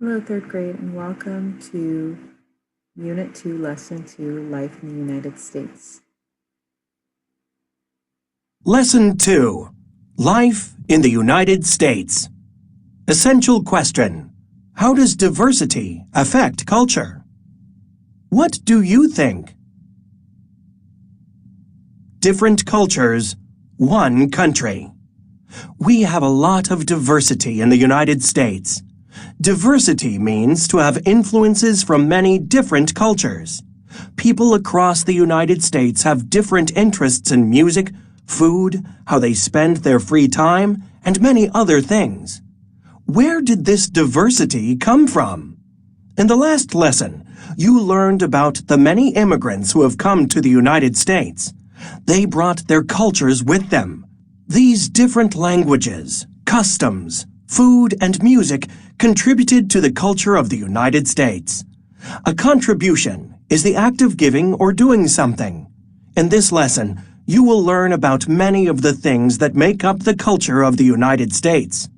Hello, third grade, and welcome to Unit 2, Lesson 2, Life in the United States. Lesson 2, Life in the United States. Essential question: how does diversity affect culture? What do you think? Different cultures, one country. We have a lot of diversity in the United States. Diversity means to have influences from many different cultures. People across the United States have different interests in music, food, how they spend their free time, and many other things. Where did this diversity come from? In the last lesson, you learned about the many immigrants who have come to the United States. They brought their cultures with them. These different languages, customs, food, and music contributed to the culture of the United States. A contribution is the act of giving or doing something. In this lesson, you will learn about many of the things that make up the culture of the United States.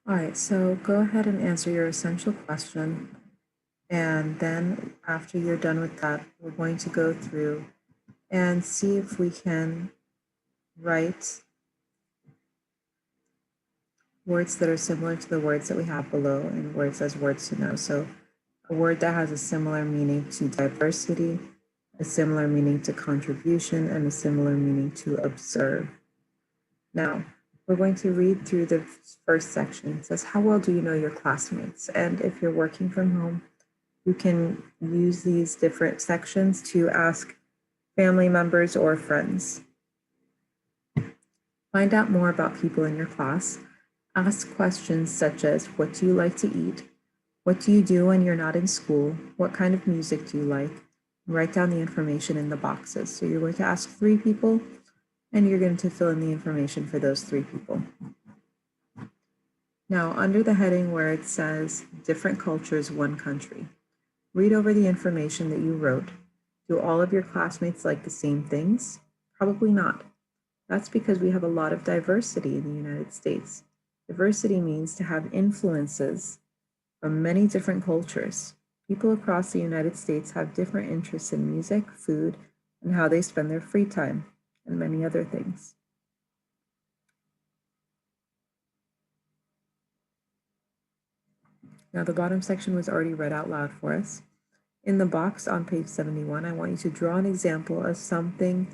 All right, so go ahead and answer your essential question. And then after you're done with that, we're going to go through and see if we can write words that are similar to the words that we have below and where it says words to know. So a word that has a similar meaning to diversity, a similar meaning to contribution, and a similar meaning to observe. Now, we're going to read through the first section. It says, how well do you know your classmates? And if you're working from home, you can use these different sections to ask family members or friends. Find out more about people in your class. Ask questions such as, what do you like to eat? What do you do when you're not in school? What kind of music do you like? Write down the information in the boxes. So you're going to ask 3 people, and you're going to fill in the information for those 3 people. Now, under the heading where it says, different cultures, one country, read over the information that you wrote. Do all of your classmates like the same things? Probably not. That's because we have a lot of diversity in the United States. Diversity means to have influences from many different cultures. People across the United States have different interests in music, food, and how they spend their free time, and many other things. Now, the bottom section was already read out loud for us. In the box on page 71, I want you to draw an example of something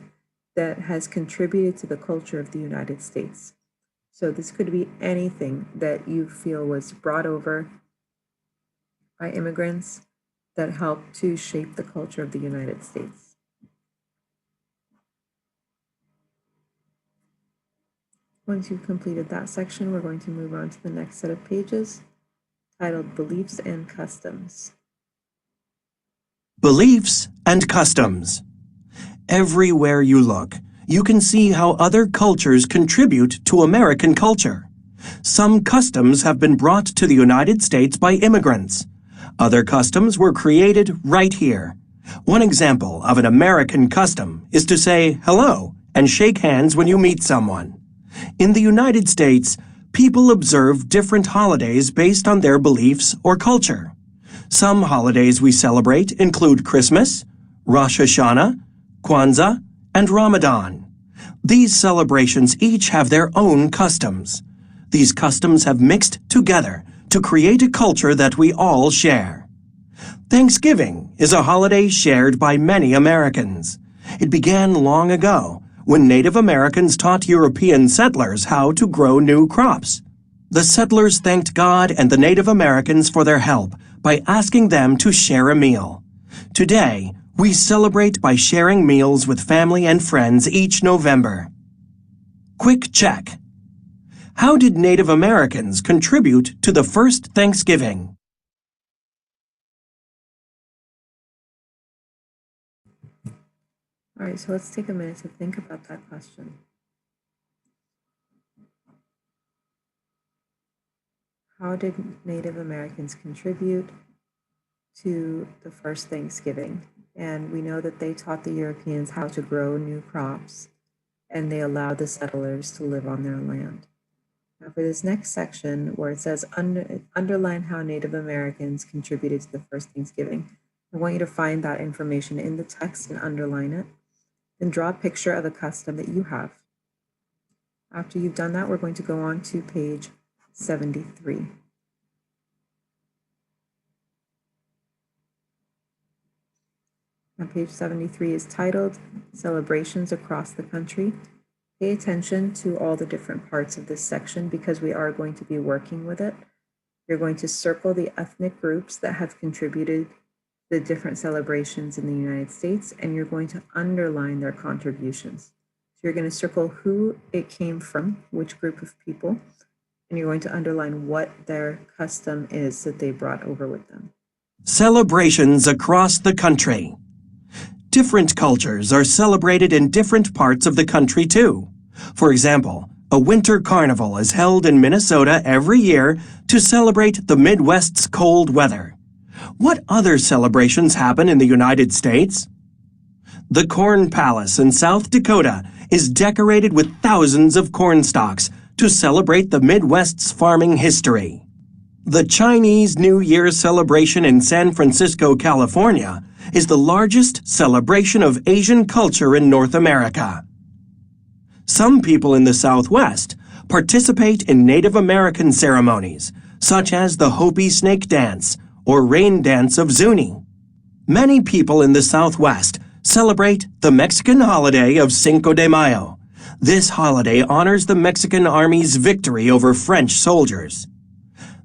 that has contributed to the culture of the United States. So this could be anything that you feel was brought over by immigrants that helped to shape the culture of the United States. Once you've completed that section, we're going to move on to the next set of pages titled Beliefs and Customs. Beliefs and customs. Everywhere you look, you can see how other cultures contribute to American culture. Some customs have been brought to the United States by immigrants. Other customs were created right here. One example of an American custom is to say hello and shake hands when you meet someone. In the United States, people observe different holidays based on their beliefs or culture. Some holidays we celebrate include Christmas, Rosh Hashanah, Kwanzaa, and Ramadan. These celebrations each have their own customs. These customs have mixed together to create a culture that we all share. Thanksgiving is a holiday shared by many Americans. It began long ago when Native Americans taught European settlers how to grow new crops. The settlers thanked God and the Native Americans for their help by asking them to share a meal. Today, we celebrate by sharing meals with family and friends each November. Quick check. How did Native Americans contribute to the first Thanksgiving? All right, so let's take a minute to think about that question. How did Native Americans contribute to the first Thanksgiving? And we know that they taught the Europeans how to grow new crops. and they allowed the settlers to live on their land. Now, for this next section, where it says underline how Native Americans contributed to the first Thanksgiving, I want you to find that information in the text and underline it. Then draw a picture of a custom that you have. After you've done that, we're going to go on to page 73. Now, page 73 is titled Celebrations Across the Country. Pay attention to all the different parts of this section because we are going to be working with it. You're going to circle the ethnic groups that have contributed to the different celebrations in the United States, and you're going to underline their contributions. So you're going to circle who it came from, which group of people, and you're going to underline what their custom is that they brought over with them. Celebrations across the country. Different cultures are celebrated in different parts of the country too. For example, a winter carnival is held in Minnesota every year to celebrate the Midwest's cold weather. What other celebrations happen in the United States? The Corn Palace in South Dakota is decorated with thousands of corn stalks to celebrate the Midwest's farming history. The Chinese New Year celebration in San Francisco, California, is the largest celebration of Asian culture in North America. Some people in the Southwest participate in Native American ceremonies, such as the Hopi Snake Dance or Rain Dance of Zuni. Many people in the Southwest celebrate the Mexican holiday of Cinco de Mayo. This holiday honors the Mexican Army's victory over French soldiers.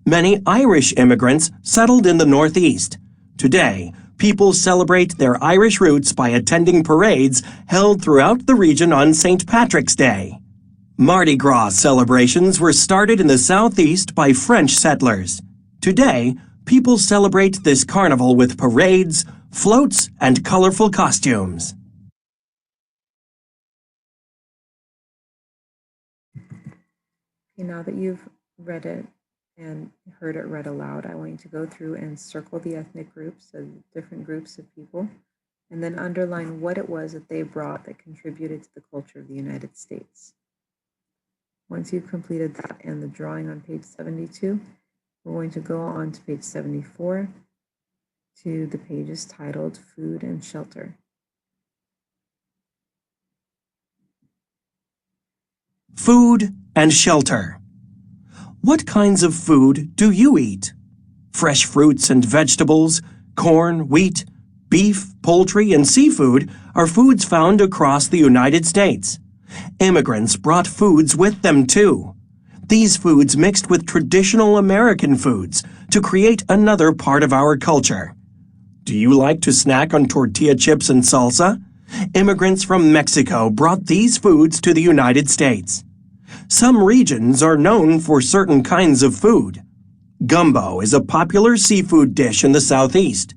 Many Irish immigrants settled in the Northeast. Today, people celebrate their Irish roots by attending parades held throughout the region on St. Patrick's Day. Mardi Gras celebrations were started in the Southeast by French settlers. Today, people celebrate this carnival with parades, floats, and colorful costumes. Okay, now that you've read it and heard it read aloud, I want you to go through and circle the ethnic groups, so different groups of people, and then underline what it was that they brought that contributed to the culture of the United States. Once you've completed that and the drawing on page 72, we're going to go on to page 74 to the pages titled Food and Shelter. Food and shelter. What kinds of food do you eat? Fresh fruits and vegetables, corn, wheat, beef, poultry, and seafood are foods found across the United States. Immigrants brought foods with them too. These foods mixed with traditional American foods to create another part of our culture. Do you like to snack on tortilla chips and salsa? Immigrants from Mexico brought these foods to the United States. Some regions are known for certain kinds of food. Gumbo is a popular seafood dish in the Southeast.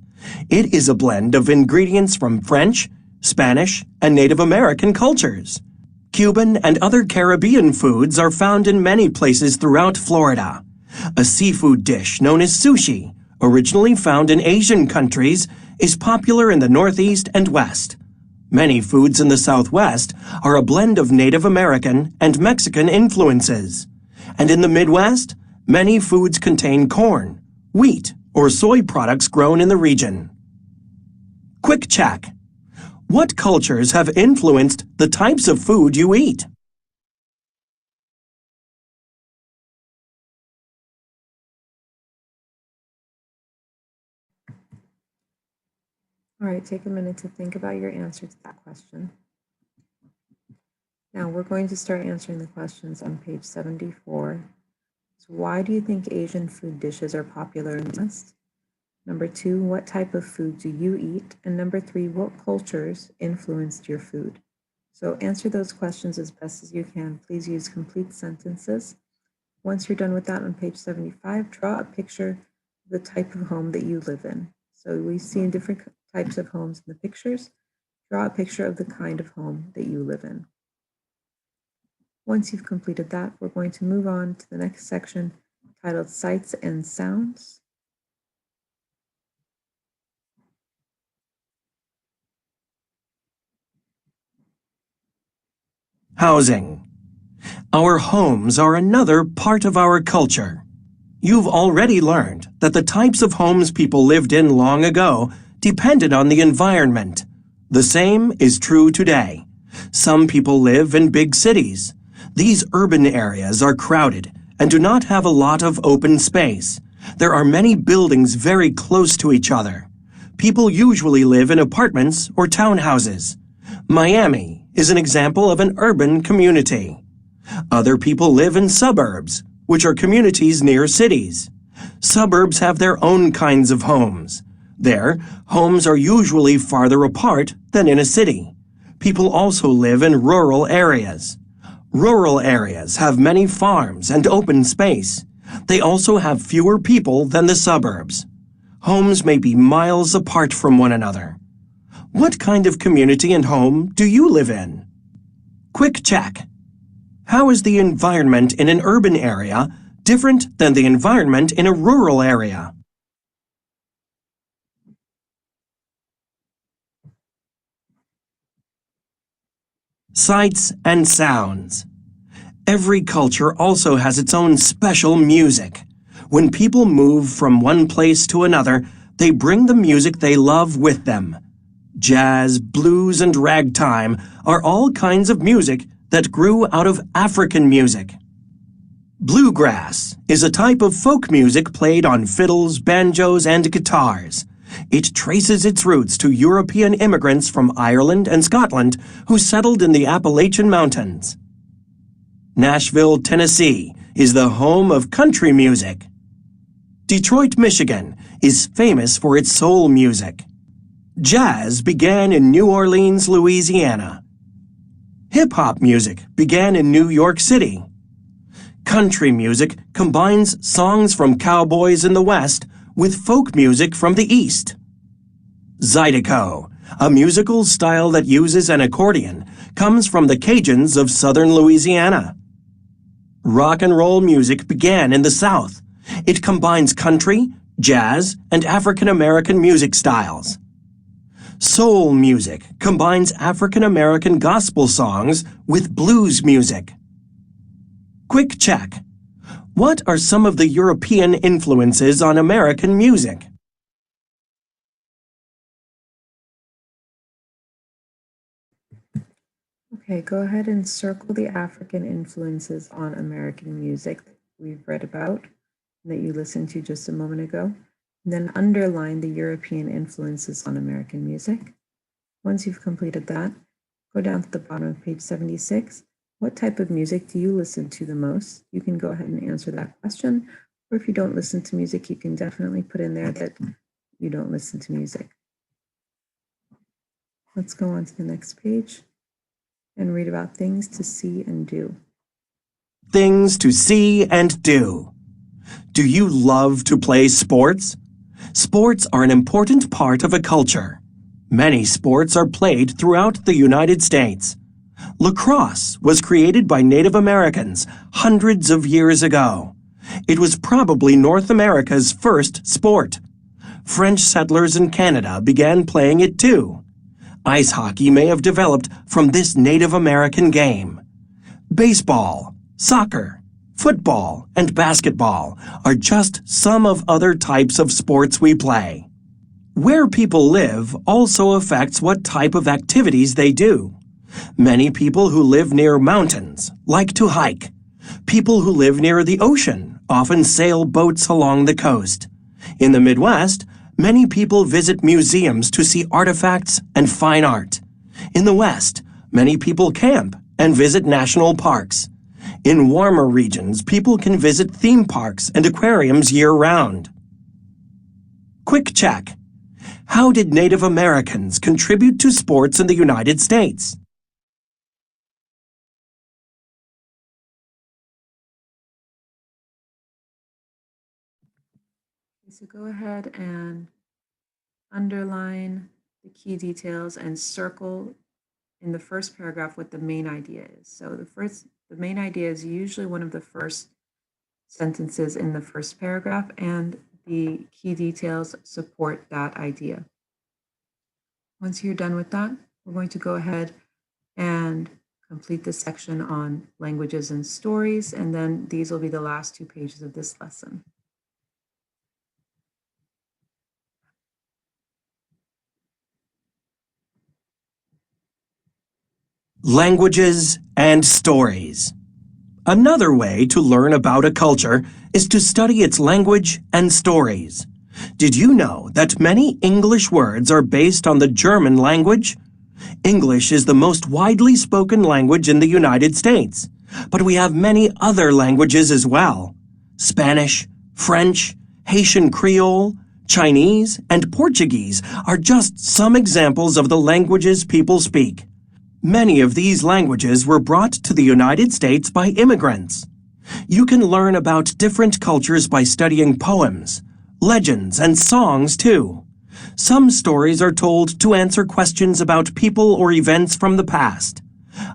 It is a blend of ingredients from French, Spanish, and Native American cultures. Cuban and other Caribbean foods are found in many places throughout Florida. A seafood dish known as sushi, originally found in Asian countries, is popular in the Northeast and West. Many foods in the Southwest are a blend of Native American and Mexican influences. And in the Midwest, many foods contain corn, wheat, or soy products grown in the region. Quick check. What cultures have influenced the types of food you eat? All right, take a minute to think about your answer to that question. Now we're going to start answering the questions on page 74. So why do you think Asian food dishes are popular in the West? Number 2, what type of food do you eat? And number 3, what cultures influenced your food? So answer those questions as best as you can. Please use complete sentences. Once you're done with that on page 75, draw a picture of the type of home that you live in. So we've seen different types of homes in the pictures. Draw a picture of the kind of home that you live in. Once you've completed that, we're going to move on to the next section titled Sights and Sounds. Housing. Our homes are another part of our culture. You've already learned that the types of homes people lived in long ago depended on the environment. The same is true today. Some people live in big cities. These urban areas are crowded and do not have a lot of open space. There are many buildings very close to each other. People usually live in apartments or townhouses. Miami is an example of an urban community. Other people live in suburbs, which are communities near cities. Suburbs have their own kinds of homes. There, homes are usually farther apart than in a city. People also live in rural areas. Rural areas have many farms and open space. They also have fewer people than the suburbs. Homes may be miles apart from one another. What kind of community and home do you live in? Quick check. How is the environment in an urban area different than the environment in a rural area? Sights and sounds. Every culture also has its own special music. When people move from one place to another, they bring the music they love with them. Jazz, blues, and ragtime are all kinds of music that grew out of African music. Bluegrass is a type of folk music played on fiddles, banjos, and guitars. It traces its roots to European immigrants from Ireland and Scotland who settled in the Appalachian Mountains. Nashville, Tennessee is the home of country music. Detroit, Michigan is famous for its soul music. Jazz began in New Orleans, Louisiana. Hip-hop music began in New York City. Country music combines songs from cowboys in the West with folk music from the East. Zydeco, a musical style that uses an accordion, comes from the Cajuns of southern Louisiana. Rock and roll music began in the South. It combines country, jazz, and African American music styles. Soul music combines African American gospel songs with blues music. Quick check. What are some of the European influences on American music? Okay, go ahead and circle the African influences on American music that we've read about and that you listened to just a moment ago. And then underline the European influences on American music. Once you've completed that, go down to the bottom of page 76. What type of music do you listen to the most? You can go ahead and answer that question. Or if you don't listen to music, you can definitely put in there that you don't listen to music. Let's go on to the next page and read about things to see and do. Things to see and do. Do you love to play sports? Sports are an important part of a culture. Many sports are played throughout the United States. Lacrosse was created by Native Americans hundreds of years ago. It was probably North America's first sport. French settlers in Canada began playing it too. Ice hockey may have developed from this Native American game. Baseball, soccer, football, and basketball are just some of other types of sports we play. Where people live also affects what type of activities they do. Many people who live near mountains like to hike. People who live near the ocean often sail boats along the coast. In the Midwest, many people visit museums to see artifacts and fine art. In the West, many people camp and visit national parks. In warmer regions, people can visit theme parks and aquariums year-round. Quick check. How did Native Americans contribute to sports in the United States? So go ahead and underline the key details and circle in the first paragraph what the main idea is. So the main idea is usually one of the first sentences in the first paragraph, and the key details support that idea. Once you're done with that, we're going to go ahead and complete the section on languages and stories, and then these will be the last 2 pages of this lesson. Languages and stories. Another way to learn about a culture is to study its language and stories. Did you know that many English words are based on the German language? English is the most widely spoken language in the United States, but we have many other languages as well. Spanish, French, Haitian Creole, Chinese, and Portuguese are just some examples of the languages people speak. Many of these languages were brought to the United States by immigrants. You can learn about different cultures by studying poems, legends, and songs too. Some stories are told to answer questions about people or events from the past.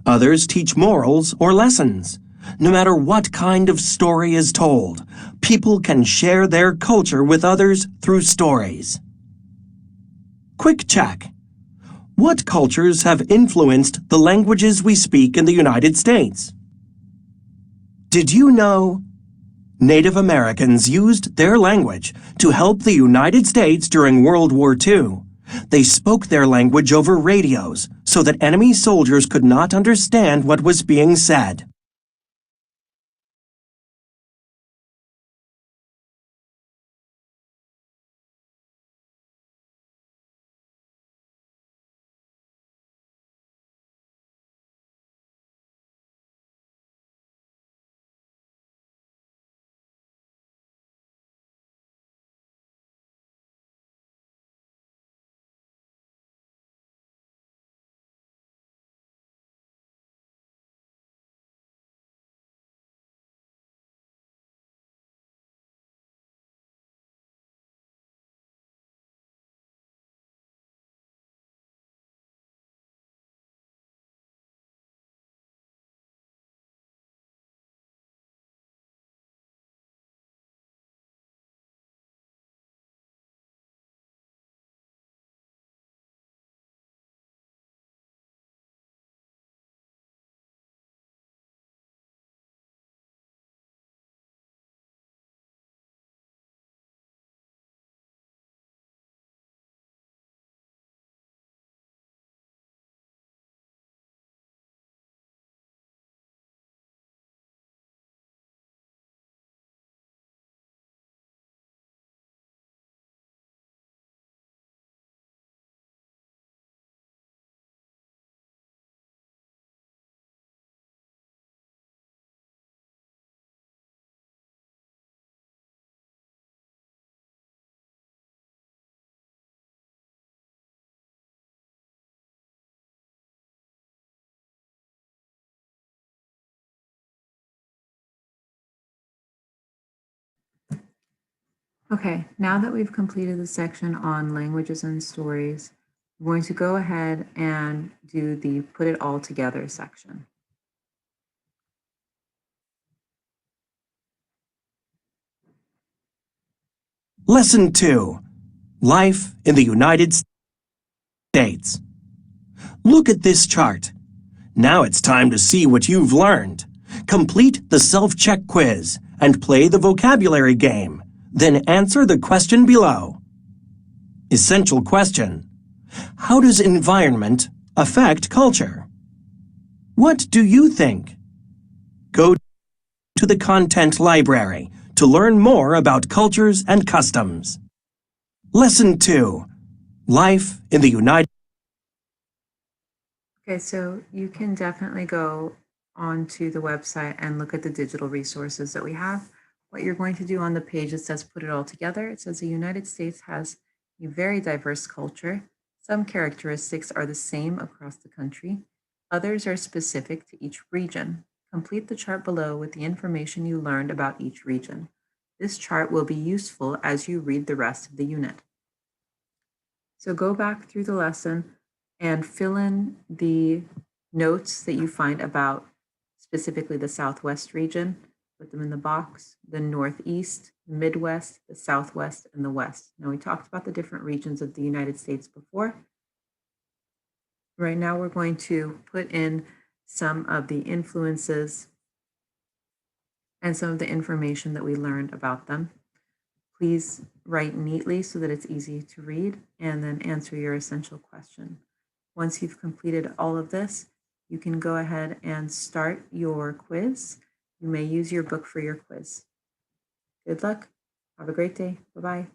Others teach morals or lessons. No matter what kind of story is told, people can share their culture with others through stories. Quick check. What cultures have influenced the languages we speak in the United States? Did you know Native Americans used their language to help the United States during World War II? They spoke their language over radios so that enemy soldiers could not understand what was being said. Okay, now that we've completed the section on languages and stories, I'm going to go ahead and do the put it all together section. Lesson 2. Life in the United States. Look at this chart. Now it's time to see what you've learned. Complete the self-check quiz and play the vocabulary game. Then answer the question below. Essential question. How does environment affect culture? What do you think? Go to the content library to learn more about cultures and customs. Lesson 2. Life in the United Okay, so you can definitely go onto the website and look at the digital resources that we have. What you're going to do on the page that says put it all together, it says the United States has a very diverse culture. Some characteristics are the same across the country. Others are specific to each region. Complete the chart below with the information you learned about each region. This chart will be useful as you read the rest of the unit. So go back through the lesson and fill in the notes that you find about specifically the Southwest region. Put them in the box, the Northeast, the Midwest, the Southwest, and the West. Now, we talked about the different regions of the United States before. Right now, we're going to put in some of the influences and some of the information that we learned about them. Please write neatly so that it's easy to read, and then answer your essential question. Once you've completed all of this, you can go ahead and start your quiz. You may use your book for your quiz. Good luck. Have a great day. Bye-bye.